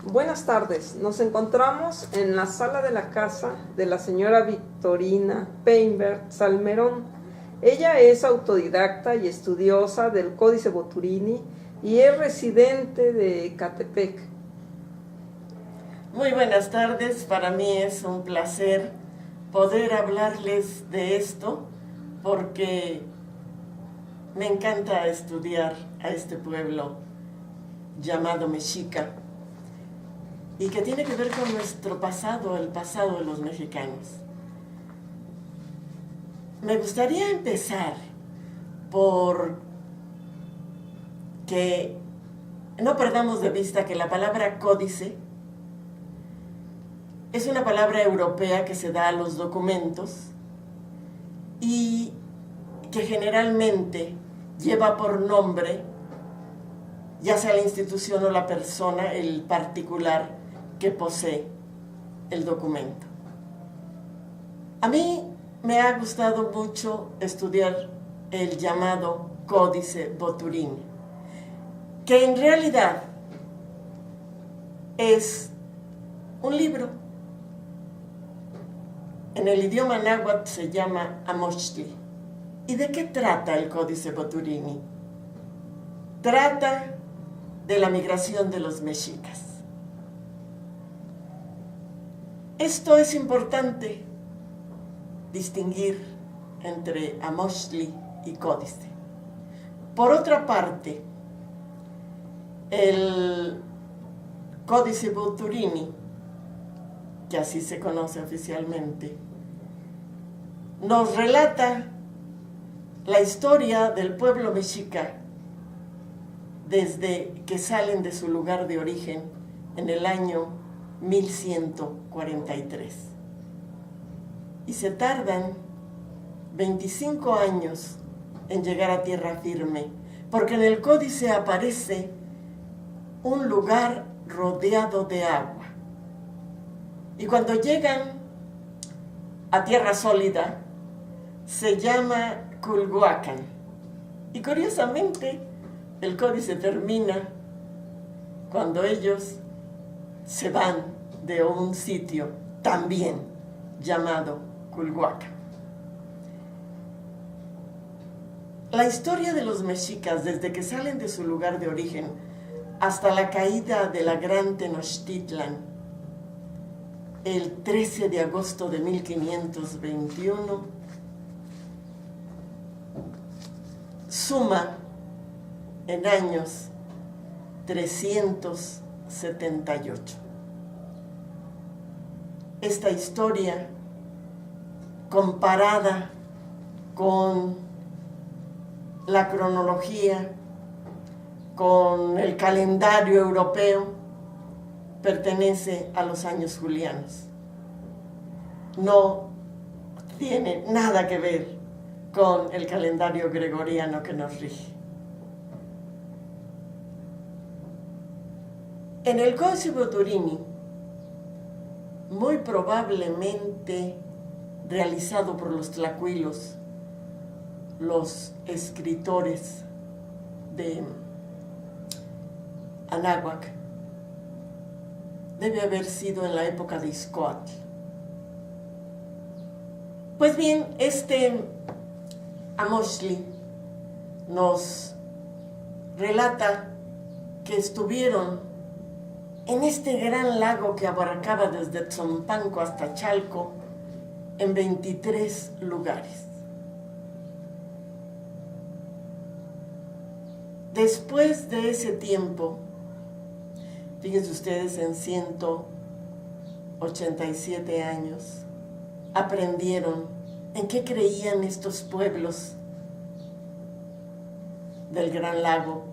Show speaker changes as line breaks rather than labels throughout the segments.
Buenas tardes, nos encontramos en la sala de la casa de la señora Victorina Peinbert Salmerón. Ella es autodidacta y estudiosa del Códice Boturini y es residente de Ecatepec.
Muy buenas tardes, para mí es un placer poder hablarles de esto porque me encanta estudiar a este pueblo llamado Mexica y que tiene que ver con nuestro pasado, el pasado de los mexicanos. Me gustaría empezar por que no perdamos de vista que la palabra códice es una palabra europea que se da a los documentos y que generalmente lleva por nombre ya sea la institución o la persona, el particular que posee el documento. A mí me ha gustado mucho estudiar el llamado Códice Boturini, que en realidad es un libro. En el idioma náhuatl se llama Amochtli. ¿Y de qué trata el Códice Boturini? Trata de la migración de los mexicas. Esto es importante distinguir entre Amochtli y Códice. Por otra parte, el Códice Boturini, que así se conoce oficialmente, nos relata la historia del pueblo mexica desde que salen de su lugar de origen en el año 1143. Y se tardan 25 años en llegar a tierra firme, porque en el códice aparece un lugar rodeado de agua. Y cuando llegan a tierra sólida, se llama Culhuacán. Y curiosamente, el códice termina cuando ellos se van de un sitio también llamado Culhuacán. La historia de los mexicas, desde que salen de su lugar de origen hasta la caída de la Gran Tenochtitlan, el 13 de agosto de 1521, suma en años 378. Esta historia, comparada con la cronología, con el calendario europeo, pertenece a los años julianos. No tiene nada que ver con el calendario gregoriano que nos rige. En el Códice Boturini, muy probablemente realizado por los tlacuilos, los escritores de Anáhuac, debe haber sido en la época de Ixcoatl. Pues bien, este Amochtli nos relata que estuvieron en este gran lago que abarcaba desde Tzompanco hasta Chalco en 23 lugares. Después de ese tiempo, fíjense ustedes, en 187 años, aprendieron en qué creían estos pueblos del Gran Lago.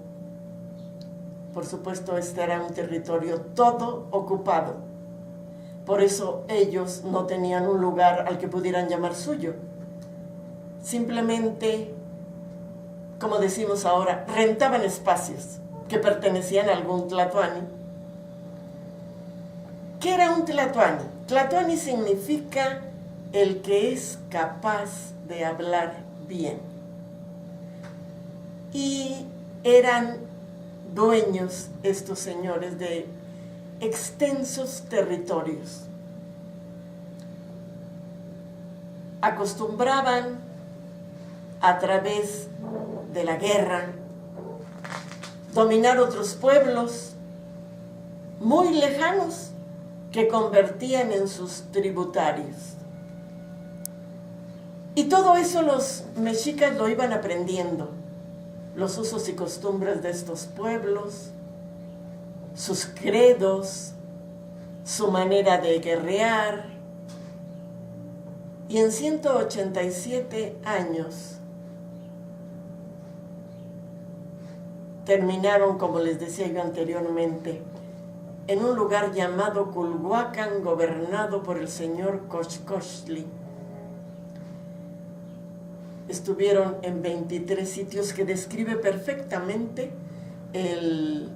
Por supuesto, este era un territorio todo ocupado. Por eso ellos no tenían un lugar al que pudieran llamar suyo. Simplemente, como decimos ahora, rentaban espacios que pertenecían a algún tlatoani. ¿Qué era un tlatoani? Tlatoani significa el que es capaz de hablar bien. Y eran dueños estos señores de extensos territorios. Acostumbraban a través de la guerra dominar otros pueblos muy lejanos que convertían en sus tributarios. Y todo eso los mexicas lo iban aprendiendo, los usos y costumbres de estos pueblos, sus credos, su manera de guerrear. Y en 187 años terminaron, como les decía yo anteriormente, en un lugar llamado Culhuacán, gobernado por el señor Cochcochtli. Estuvieron en 23 sitios que describe perfectamente el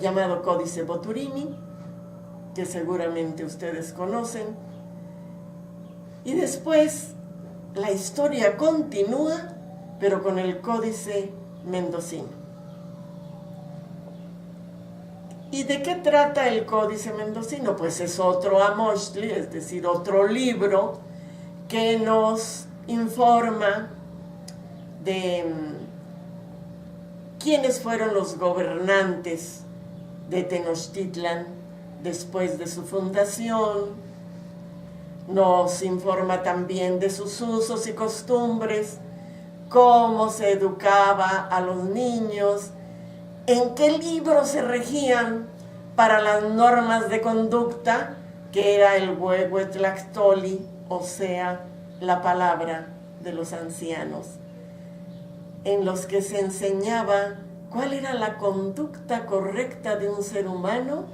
llamado Códice Boturini, que seguramente ustedes conocen. Y después la historia continúa, pero con el Códice Mendocino. ¿Y de qué trata el Códice Mendocino? Pues es otro Amochtli, es decir, otro libro que nos informa de quiénes fueron los gobernantes de Tenochtitlan después de su fundación. Nos informa también de sus usos y costumbres, cómo se educaba a los niños, en qué libros se regían para las normas de conducta, que era el Huehuetlactoli, o sea, la palabra de los ancianos, en los que se enseñaba cuál era la conducta correcta de un ser humano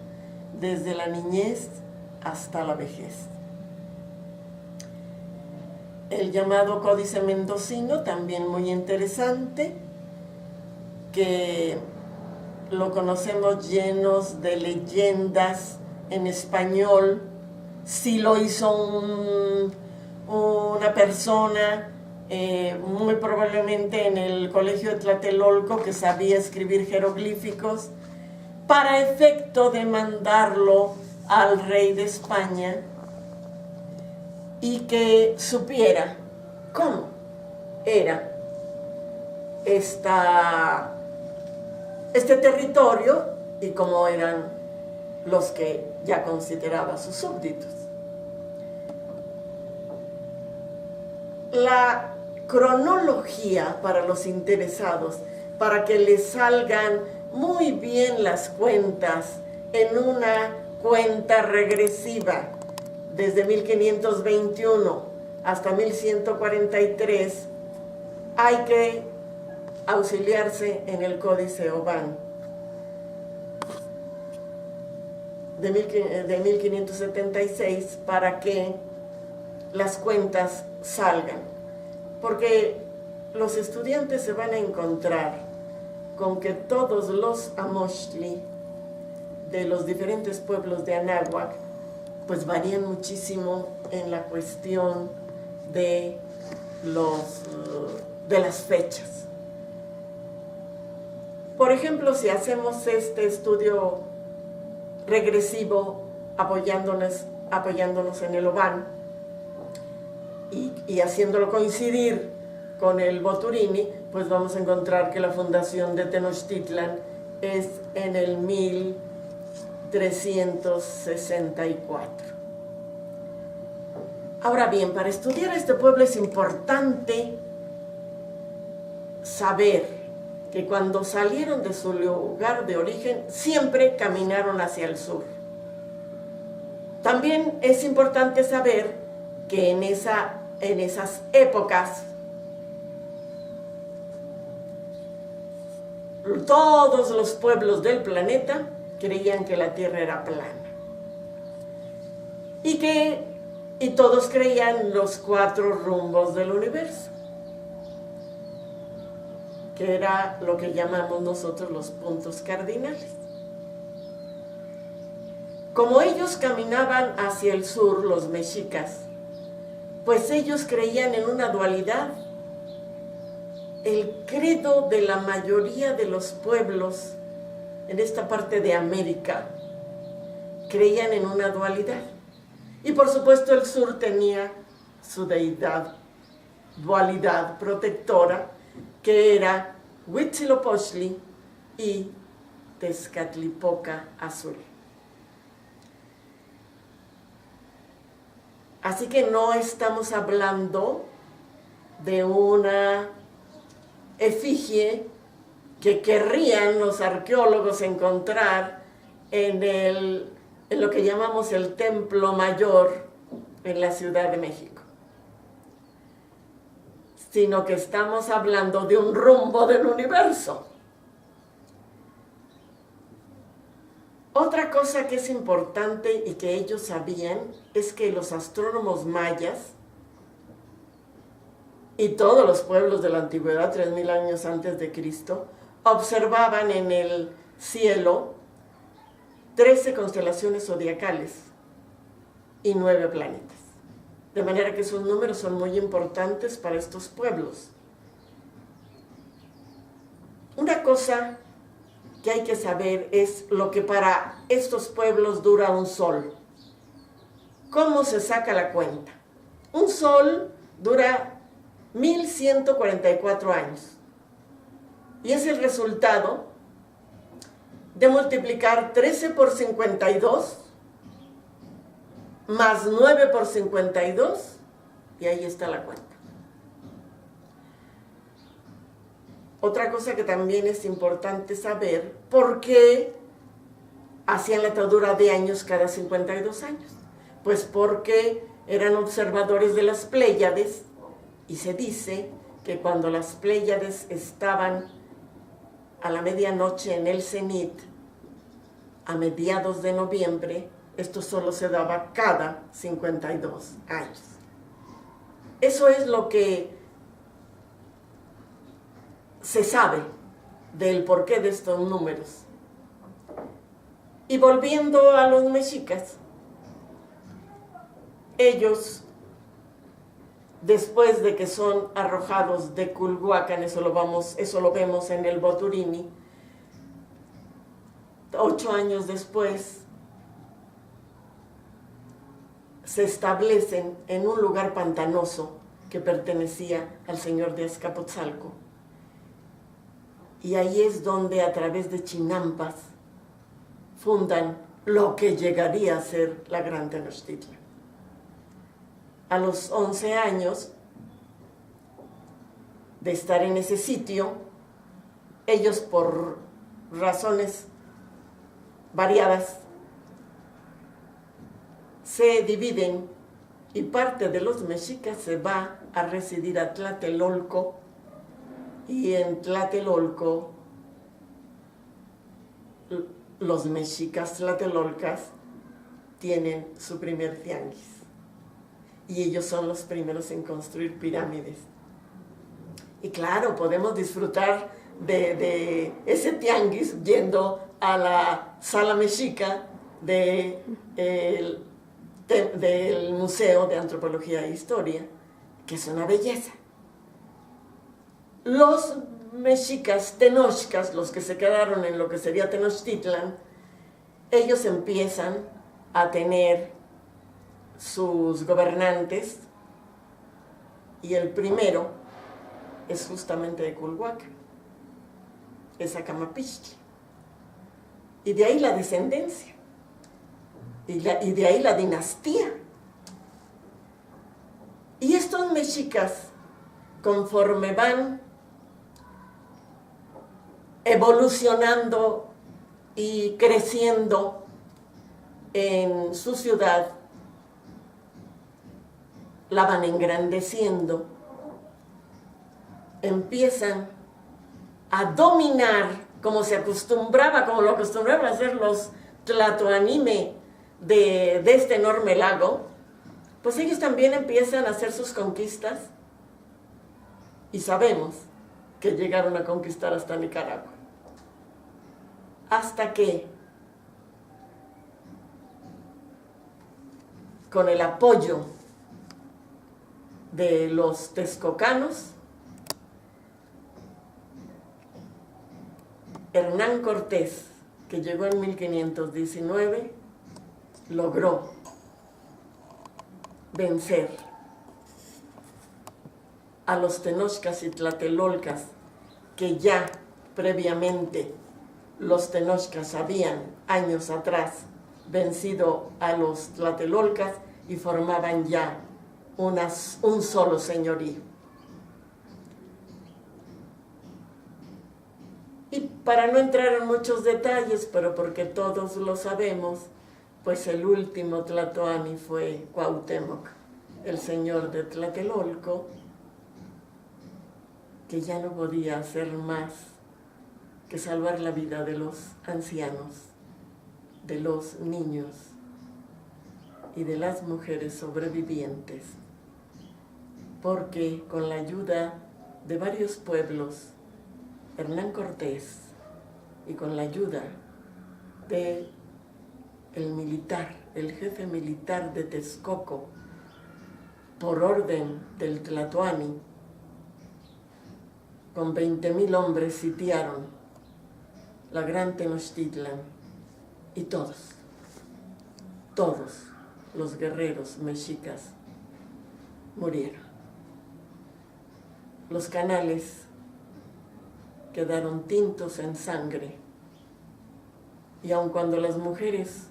desde la niñez hasta la vejez. El llamado Códice Mendocino, también muy interesante, que lo conocemos llenos de leyendas en español. Sí lo hizo una persona, muy probablemente en el colegio de Tlatelolco, que sabía escribir jeroglíficos, para efecto de mandarlo al rey de España y que supiera cómo era este territorio y cómo eran los que ya consideraba sus súbditos. La cronología para los interesados, para que les salgan muy bien las cuentas en una cuenta regresiva desde 1521 hasta 1143, hay que auxiliarse en el Códice Oban de 1576 para que las cuentas salgan, porque los estudiantes se van a encontrar con que todos los Amochtli de los diferentes pueblos de Anáhuac pues varían muchísimo en la cuestión de las fechas. Por ejemplo, si hacemos este estudio regresivo apoyándonos en el Oban y haciéndolo coincidir con el Boturini, pues vamos a encontrar que la fundación de Tenochtitlan es en el 1364. Ahora bien, para estudiar este pueblo es importante saber que cuando salieron de su lugar de origen, siempre caminaron hacia el sur. También es importante saber que en esas épocas todos los pueblos del planeta creían que la Tierra era plana. Y todos creían los 4 rumbos del universo, que era lo que llamamos nosotros los puntos cardinales. Como ellos caminaban hacia el sur, los mexicas, pues ellos creían en una dualidad. El credo de la mayoría de los pueblos en esta parte de América creían en una dualidad. Y por supuesto el sur tenía su deidad, dualidad protectora, que era Huitzilopochtli y Tezcatlipoca Azul. Así que no estamos hablando de una efigie que querrían los arqueólogos encontrar en lo que llamamos el Templo Mayor en la Ciudad de México, sino que estamos hablando de un rumbo del universo. Otra cosa que es importante y que ellos sabían es que los astrónomos mayas y todos los pueblos de la antigüedad, 3000 años antes de Cristo, observaban en el cielo 13 constelaciones zodiacales y 9 planetas. De manera que esos números son muy importantes para estos pueblos. Una cosa que hay que saber es lo que para estos pueblos dura un sol. ¿Cómo se saca la cuenta? Un sol dura 1144 años y es el resultado de multiplicar 13 por 52 más 9 por 52 y ahí está la cuenta. Otra cosa que también es importante saber, ¿por qué hacían la atadura de años cada 52 años? Pues porque eran observadores de las Pléyades y se dice que cuando las Pléyades estaban a la medianoche en el cenit, a mediados de noviembre, esto solo se daba cada 52 años. Eso es lo que se sabe del porqué de estos números. Y volviendo a los mexicas, ellos, después de que son arrojados de Culhuacán, eso lo vemos en el Boturini, 8 años después, se establecen en un lugar pantanoso que pertenecía al señor de Azcapotzalco. Y ahí es donde a través de Chinampas fundan lo que llegaría a ser la Gran Tenochtitlan. A los 11 años de estar en ese sitio, ellos por razones variadas se dividen y parte de los mexicas se va a residir a Tlatelolco. Y en Tlatelolco, los mexicas tlatelolcas tienen su primer tianguis. Y ellos son los primeros en construir pirámides. Y claro, podemos disfrutar de ese tianguis yendo a la sala mexica del Museo de Antropología e Historia, que es una belleza. Los mexicas tenochcas, los que se quedaron en lo que sería Tenochtitlan, ellos empiezan a tener sus gobernantes y el primero es justamente de Culhuacán, es Acamapichtli. Y de ahí la descendencia, y de ahí la dinastía. Y estos mexicas, conforme van evolucionando y creciendo en su ciudad, la van engrandeciendo, empiezan a dominar como lo acostumbraban a hacer los tlatoanime de este enorme lago, pues ellos también empiezan a hacer sus conquistas y sabemos que llegaron a conquistar hasta Nicaragua. Hasta que, con el apoyo de los texcocanos, Hernán Cortés, que llegó en 1519, logró vencer a los tenochcas y tlatelolcas, que ya previamente los tenochcas habían años atrás vencido a los tlatelolcas y formaban ya un solo señorío. Y para no entrar en muchos detalles, pero porque todos lo sabemos, pues el último tlatoani fue Cuauhtémoc, el señor de Tlatelolco, que ya no podía hacer más que salvar la vida de los ancianos, de los niños y de las mujeres sobrevivientes, porque con la ayuda de varios pueblos, Hernán Cortés, y con la ayuda de el jefe militar de Texcoco, por orden del Tlatoani, con 20,000 hombres sitiaron la gran Tenochtitlan, y todos los guerreros mexicas murieron. Los canales quedaron tintos en sangre, y aun cuando las mujeres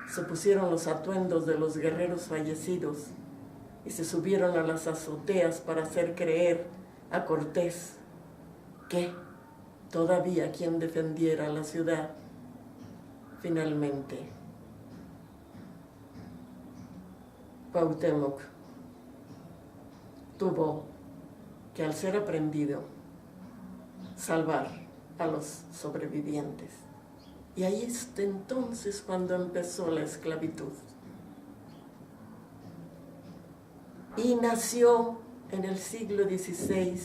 se pusieron los atuendos de los guerreros fallecidos y se subieron a las azoteas para hacer creer a Cortés que todavía quien defendiera la ciudad, finalmente Cuauhtémoc tuvo que, al ser aprendido, salvar a los sobrevivientes. Y ahí es entonces cuando empezó la esclavitud. Y nació en el siglo XVI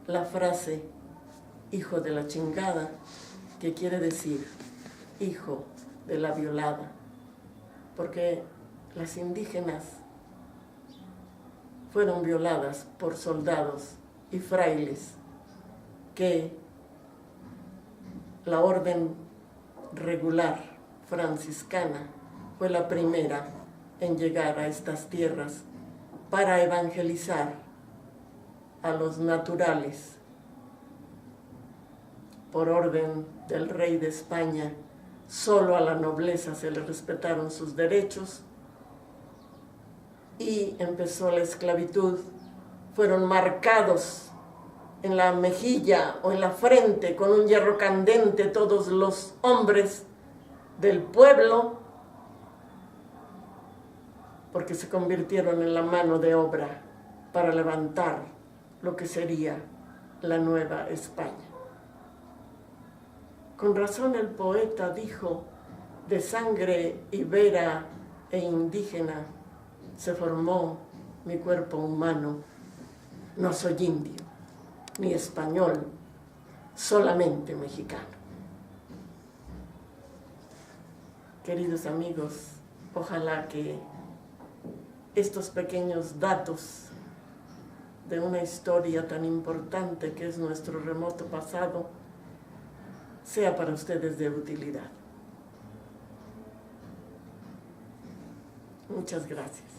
la frase hijo de la chingada, que quiere decir hijo de la violada, porque las indígenas fueron violadas por soldados y frailes que la orden regular franciscana fue la primera en llegar a estas tierras para evangelizar a los naturales. Por orden del rey de España, solo a la nobleza se le respetaron sus derechos y empezó la esclavitud. Fueron marcados en la mejilla o en la frente con un hierro candente todos los hombres del pueblo, porque se convirtieron en la mano de obra para levantar lo que sería la Nueva España. Con razón el poeta dijo: de sangre ibera e indígena se formó mi cuerpo humano. No soy indio, ni español, solamente mexicano. Queridos amigos, ojalá que estos pequeños datos de una historia tan importante que es nuestro remoto pasado sea para ustedes de utilidad. Muchas gracias.